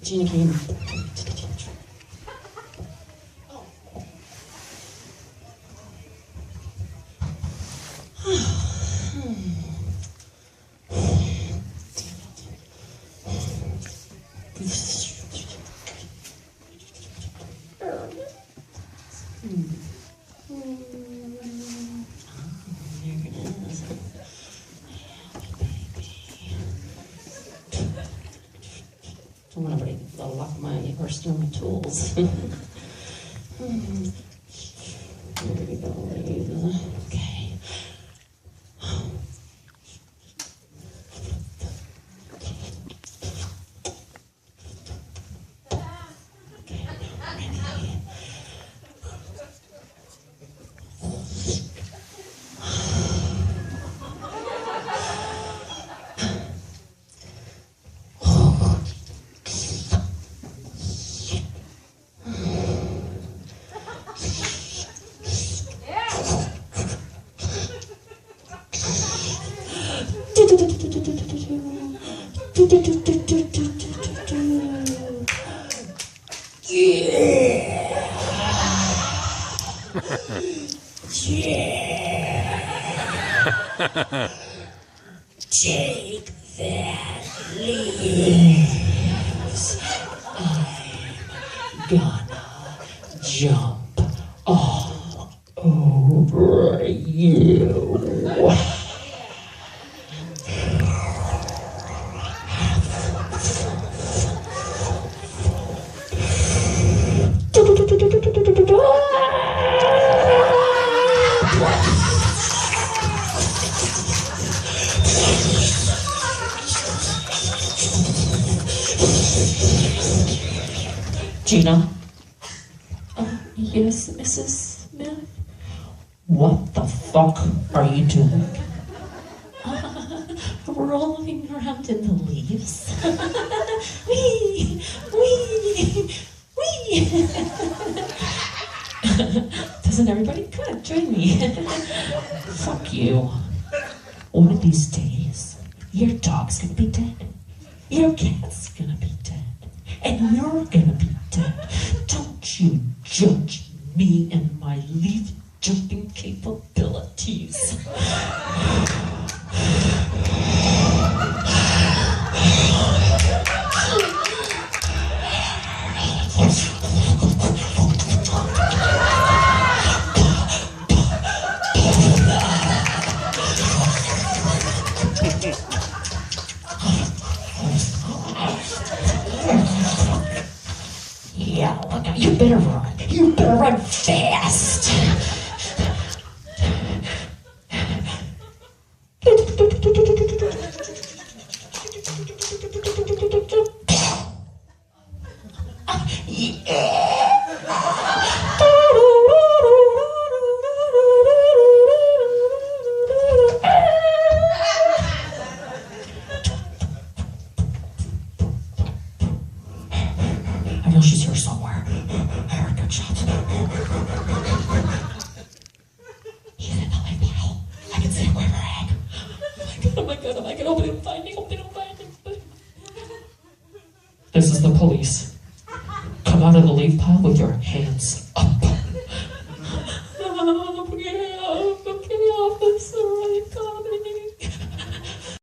Gina came. Don't want to break the lock or steal my tools. There we go, ladies. Okay. Take that, leaves. I'm gonna jump all over you. Gina? Yes, Mrs. Smith? What the fuck are you doing? Rolling around in the leaves. Wee! Wee! Wee! Doesn't everybody? Come on, join me. Fuck you. One of these days, your dog's gonna be dead. Your cat's gonna be dead. And you're gonna be dead. Don't you judge me and my leaf jumping capabilities. Yeah, look out. You better run. You better run fast. I know she's here somewhere. I heard gunshots. He's in the lake pile. I can see where we're at. Oh my god, oh my god, hope they don't find me, hope they don't find me. This is the police. Come out of the leaf pile with your hands up.